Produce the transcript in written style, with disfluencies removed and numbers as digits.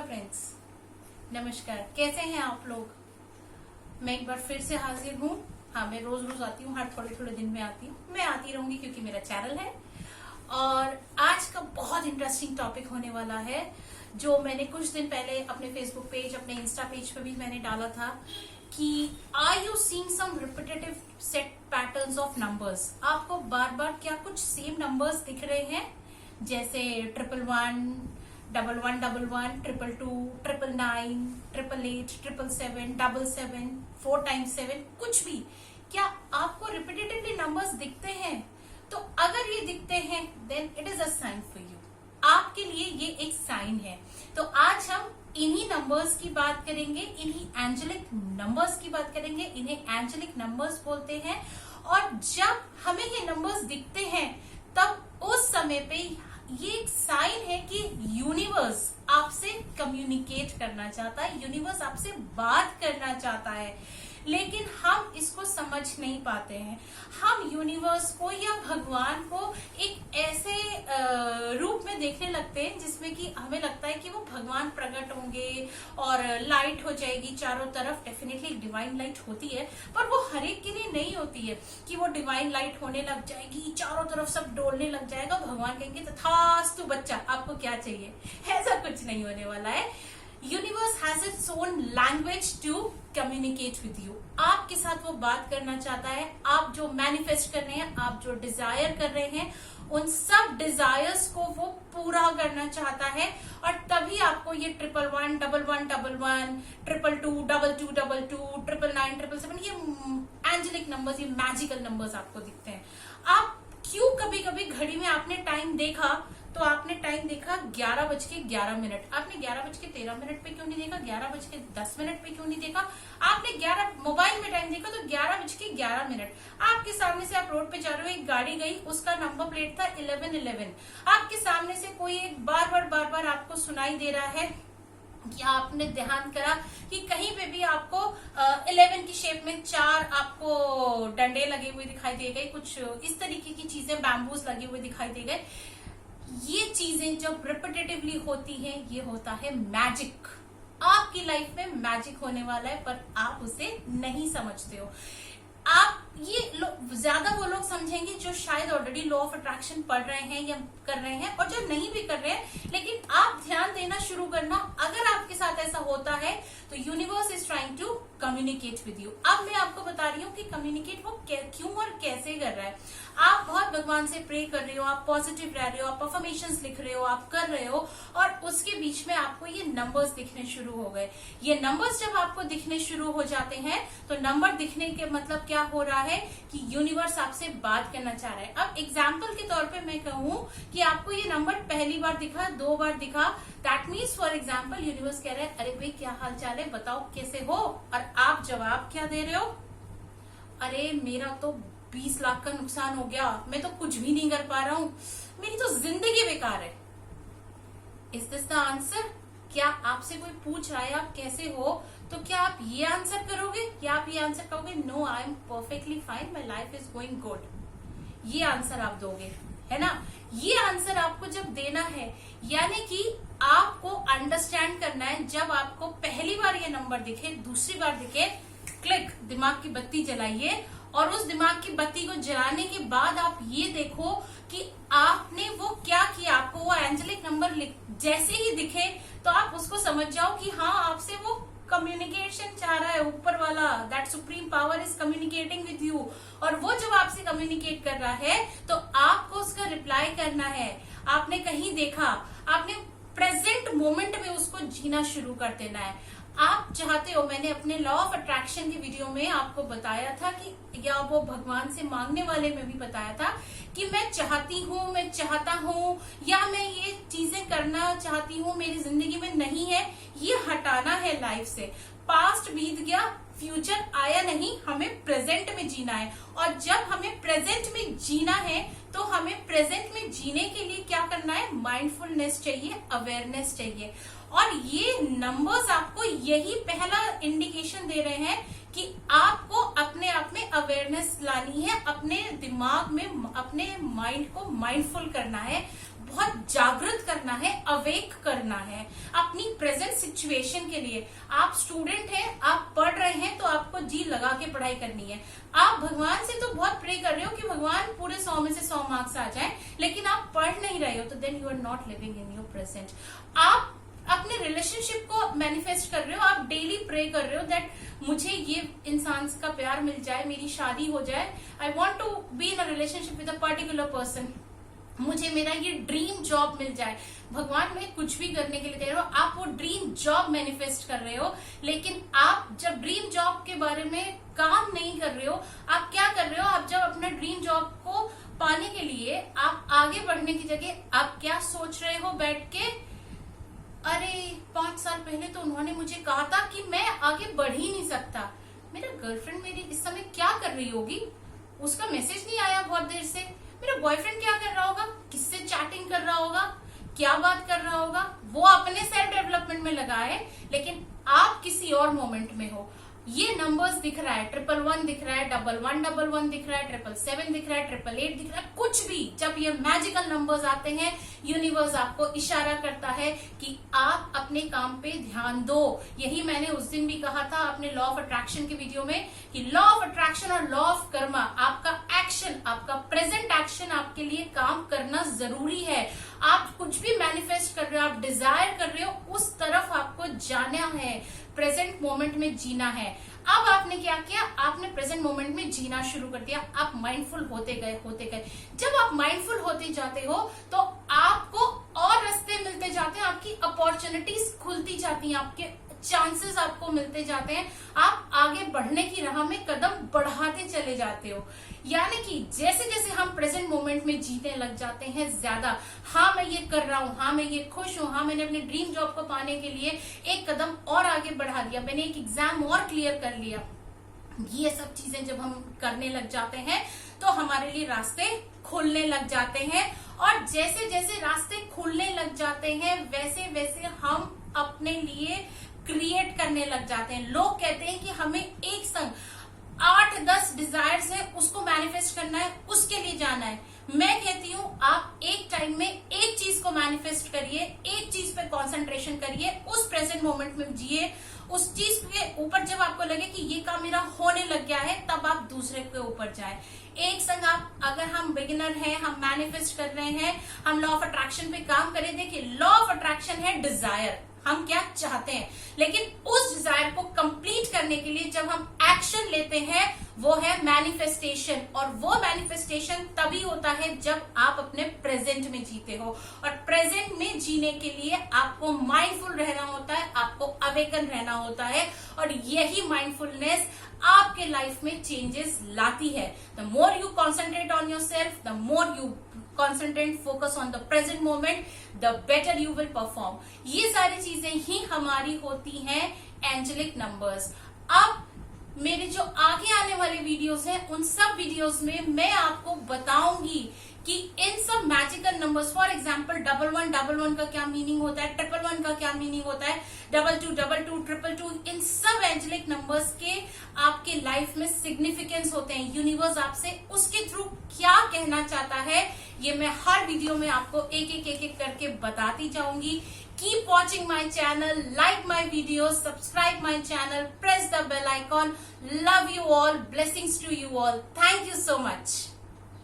Friends, नमस्कार। कैसे हैं आप लोग? मैं एक बार फिर से हाजिर हूँ। हाँ, मैं रोज रोज आती हूँ, हर थोड़े थोड़े दिन में आती हूँ। मैं आती रहूंगी क्योंकि मेरा चैनल है। और आज का बहुत इंटरेस्टिंग टॉपिक होने वाला है, जो मैंने कुछ दिन पहले अपने फेसबुक पेज, अपने इंस्टा पेज पे भी मैंने डाला था कि are you seeing some repetitive set patterns of numbers. आपको बार बार क्या कुछ सेम नंबर्स दिख रहे हैं, जैसे 111, 1111, 222, 999, 888, 777, 77, 4 times 7, कुछ भी। क्या आपको रिपीटेटिवली नंबर्स दिखते हैं? तो अगर ये दिखते हैं then it is a sign for you. आपके लिए ये एक साइन है। तो आज हम इन्हीं नंबर्स की बात करेंगे, इन्हीं एंजेलिक नंबर्स की बात करेंगे। इन्हें एंजेलिक नंबर्स बोलते हैं। और जब हमें ये नंबर्स दिखते हैं तब उस समय पे ये एक साइन है कि यूनिवर्स आपसे कम्युनिकेट करना चाहता है, यूनिवर्स आपसे बात करना चाहता है। लेकिन हम इसको समझ नहीं पाते हैं। हम यूनिवर्स को या भगवान को एक ऐसे रूप में देखने लगते हैं जिसमें कि हमें लगता है कि वो भगवान प्रकट होंगे और लाइट हो जाएगी चारों तरफ। डेफिनेटली डिवाइन लाइट होती है, पर वो हर एक के लिए नहीं होती है कि वो डिवाइन लाइट होने लग जाएगी, चारों तरफ सब डोलने लग जाएगा, भगवान कहेंगे तथास्तु बच्चा आपको क्या चाहिए। ऐसा कुछ नहीं होने वाला है। Universe has its own language to communicate with you. आपके साथ वो बात करना चाहता है। आप जो मैनिफेस्ट कर रहे हैं, आप जो डिजायर कर रहे हैं, उन सब डिजायर्स को वो पूरा करना चाहता है। और तभी आपको ये 111, 1111, 222, 2222, 999, 777 ये एंजेलिक नंबर्स, ये मैजिकल नंबर्स आपको दिखते हैं। आप क्यों कभी कभी घड़ी में आपने टाइम देखा तो आपने टाइम देखा 11:11। आपने 11:13 पे क्यों नहीं देखा? 11:10 पे क्यों नहीं देखा? आपने 11 मोबाइल में टाइम देखा तो 11:11। आपके सामने से आप रोड पे जा रहे हो, एक गाड़ी गई, उसका नंबर प्लेट था 1111। आपके सामने से कोई एक बार बार आपको सुनाई दे रहा है कि आपने ध्यान करा कि कहीं पे भी आपको 11 की शेप में 4 आपको डंडे लगे हुए दिखाई दे गए, कुछ इस तरीके की चीजें, बैम्बूस लगे हुए दिखाई दे गए। ये चीजें जब रिपीटेटिवली होती हैं, ये होता है मैजिक। आपकी लाइफ में मैजिक होने वाला है, पर आप उसे नहीं समझते हो। आप ये ज्यादा वो लोग समझेंगे जो शायद ऑलरेडी लॉ ऑफ अट्रैक्शन पढ़ रहे हैं या कर रहे हैं, और जो नहीं भी कर रहे हैं। लेकिन आप ध्यान देना शुरू करना, अगर आपके साथ ऐसा होता है तो universe is trying to communicate with you. अब मैं आपको बता रही हूँ कि कम्युनिकेट वो क्यों और कैसे कर रहा है। आप बहुत भगवान से प्रे कर रहे हो, आप पॉजिटिव रह रहे हो, आप अफर्मेशंस लिख रहे हो, आप कर रहे हो, और उसके बीच में आपको ये नंबर्स दिखने शुरू हो गए। ये नंबर्स जब आपको दिखने शुरू हो जाते हैं तो नंबर दिखने के मतलब क्या हो रहा है कि यूनिवर्स आपसे बात करना चाह रहा है। अब एग्जाम्पल के तौर पे मैं कहूँ कि आपको ये नंबर पहली बार दिखा, 2 बार दिखा, that means for example universe कह रहा है, अरे भाई क्या हाल चाल है, बताओ कैसे हो। और आप जवाब क्या दे रहे हो? अरे मेरा तो 20 लाख का नुकसान हो गया, मैं तो कुछ भी नहीं कर पा रहा हूँ, मेरी तो जिंदगी बेकार है। Is this the answer? क्या आपसे कोई पूछ रहा है आप कैसे हो, तो क्या आप ये आंसर करोगे? क्या आप ये आंसर कहोगे, no I am perfectly fine, my life is going good? ये आंसर आप दोगे, है ना? ये आंसर आपको जब देना है, यानी कि आपको अंडरस्टैंड करना है। जब आपको पहली बार ये नंबर दिखे, दूसरी बार दिखे, क्लिक, दिमाग की बत्ती जलाइए। और उस दिमाग की बत्ती को जलाने के बाद आप ये देखो कि आपने वो क्या किया। आपको वो एंजेलिक नंबर जैसे ही दिखे तो आप उसको समझ जाओ कि हाँ, आपसे वो कम्युनिकेशन चाह रहा है। ऊपर वाला, that supreme power is communicating with you. और वो जब आपसे कम्युनिकेट कर रहा है तो आपको उसका रिप्लाई करना है। आपने कहीं देखा, आपने प्रेजेंट मोमेंट में उसको जीना शुरू कर देना है। आप चाहते हो, मैंने अपने लॉ ऑफ अट्रैक्शन की वीडियो में आपको बताया था कि, या वो भगवान से मांगने वाले में भी बताया था कि मैं चाहती हूँ, मैं चाहता हूँ, या मैं ये चीजें करना चाहती हूँ, मेरी जिंदगी में नहीं है, ये हटाना है लाइफ से। पास्ट बीत गया, फ्यूचर आया नहीं, हमें प्रेजेंट में जीना है। और जब हमें प्रेजेंट में जीना है तो हमें प्रेजेंट में जीने के लिए क्या करना है? माइंडफुलनेस चाहिए, अवेयरनेस चाहिए। और ये नंबर्स आपको यही पहला इंडिकेशन दे रहे हैं कि आपको अपने आप में अवेयरनेस लानी है, अपने दिमाग में, अपने माइंड को माइंडफुल करना है। बहुत जागृत करना है, अवेक करना है अपनी प्रेजेंट सिचुएशन के लिए। आप स्टूडेंट हैं, आप पढ़ रहे हैं, तो आपको जी लगा के पढ़ाई करनी है। आप भगवान से तो बहुत प्रे कर रहे हो कि भगवान पूरे 100 में से 100 मार्क्स आ जाए, लेकिन आप पढ़ नहीं रहे हो, तो then you are not living in your present. आप अपने रिलेशनशिप को मैनिफेस्ट कर रहे हो, आप डेली प्रे कर रहे हो दैट मुझे ये इंसान का प्यार मिल जाए, मेरी शादी हो जाए, I want to be in a relationship with a particular person, मुझे मेरा ये ड्रीम जॉब मिल जाए। भगवान में कुछ भी करने के लिए दे रहे हो, आप वो ड्रीम जॉब मैनिफेस्ट कर रहे हो, लेकिन आप जब ड्रीम जॉब के बारे में काम नहीं कर रहे हो, आप क्या कर रहे हो, आप जब अपने ड्रीम जॉब को पाने के लिए आप आगे बढ़ने की जगह आप क्या सोच रहे हो बैठ के, अरे 5 साल पहले तो उन्होंने मुझे कहा था कि मैं आगे बढ़ ही नहीं सकता, मेरा गर्लफ्रेंड मेरी इस समय क्या कर रही होगी, उसका मैसेज नहीं आया बहुत देर से, मेरा बॉयफ्रेंड क्या कर रहा होगा, किससे चैटिंग कर रहा होगा, क्या बात कर रहा होगा। वो अपने सेल्फ डेवलपमेंट में लगा है, लेकिन आप किसी और मोमेंट में हो। ये नंबर्स दिख रहा है, 111 दिख रहा है, 1111 दिख रहा है, 777 दिख रहा है, 888 दिख रहा है, कुछ भी जब ये मैजिकल नंबर्स आते हैं, यूनिवर्स आपको इशारा करता है कि आप अपने काम पे ध्यान दो। यही मैंने उस दिन भी कहा था अपने लॉ ऑफ अट्रैक्शन के वीडियो में कि लॉ ऑफ अट्रैक्शन और लॉ ऑफ कर्मा, आपका एक्शन, आपका प्रेजेंट एक्शन आपके लिए काम करना जरूरी है। आप कुछ भी मैनिफेस्ट कर रहे हो, आप डिजायर कर रहे हो, उस तरफ आपको जाना है, प्रेजेंट मोमेंट में जीना है। अब आपने क्या किया, आपने प्रेजेंट मोमेंट में जीना शुरू कर दिया, आप माइंडफुल होते गए। जब आप माइंडफुल होते जाते हो तो आपको और रास्ते मिलते जाते हैं, आपकी अपॉर्चुनिटीज खुलती जाती हैं, आपके चांसेस आपको मिलते जाते हैं, आप आगे बढ़ने की राह में कदम बढ़ाते चले जाते हो। यानी कि जैसे जैसे हम प्रेजेंट मोमेंट में जीने लग जाते हैं ज्यादा, हाँ मैं ये कर रहा हूँ, हाँ मैं ये खुश हूँ, हाँ मैंने अपने ड्रीम जॉब को पाने के लिए एक कदम और आगे बढ़ा दिया, मैंने एक एग्जाम और क्लियर कर लिया, ये सब चीजें जब हम करने लग जाते हैं तो हमारे लिए रास्ते खुलने लग जाते हैं। और जैसे जैसे रास्ते खुलने लग जाते हैं वैसे वैसे हम अपने लिए क्रिएट करने लग जाते हैं। लोग कहते हैं कि हमें एक संग 8-10 डिजायर्स है, उसको मैनिफेस्ट करना है, उसके लिए जाना है। मैं कहती हूँ आप एक टाइम में एक चीज को मैनिफेस्ट करिए, एक चीज पे कंसंट्रेशन करिए, उस प्रेजेंट मोमेंट में जिए। उस चीज के ऊपर जब आपको लगे कि ये काम मेरा होने लग गया है, तब आप दूसरे के ऊपर जाएं। एक संग आप, अगर हम बिगिनर हैं, हम मैनिफेस्ट कर रहे हैं, हम लॉ ऑफ अट्रैक्शन पे काम करें। देखिए लॉ ऑफ अट्रैक्शन है डिजायर, हम क्या चाहते हैं, लेकिन उस डिजायर को कंप्लीट करने के लिए जब हम एक्शन लेते हैं वो है मैनिफेस्टेशन। और वो मैनिफेस्टेशन तभी होता है जब आप अपने प्रेजेंट में जीते हो। और प्रेजेंट में जीने के लिए आपको माइंडफुल रहना होता है, आपको अवेकन रहना होता है, और यही माइंडफुलनेस आपके लाइफ में चेंजेस लाती है। The more you concentrate on your self, the more you concentrate, focus on the present moment, the better you will perform. ये सारी चीजें ही हमारी होती हैं एंजेलिक नंबर्स। अब मेरे जो आगे आने वाले वीडियोस हैं, उन सब वीडियोस में मैं आपको बताऊंगी कि इन सब मैजिकल नंबर्स, फॉर एग्जाम्पल 1111 का क्या मीनिंग होता है, 111 का क्या मीनिंग होता है, 2222, 222, इन सब एंजेलिक नंबर्स के आपके लाइफ में सिग्निफिकेंस होते हैं। यूनिवर्स आपसे उसके थ्रू क्या कहना चाहता है, ये मैं हर वीडियो में आपको एक एक करके बताती जाऊंगी। Keep watching my channel, like my videos, subscribe my channel, press the bell icon. Love you all. Blessings to you all. Thank you so much.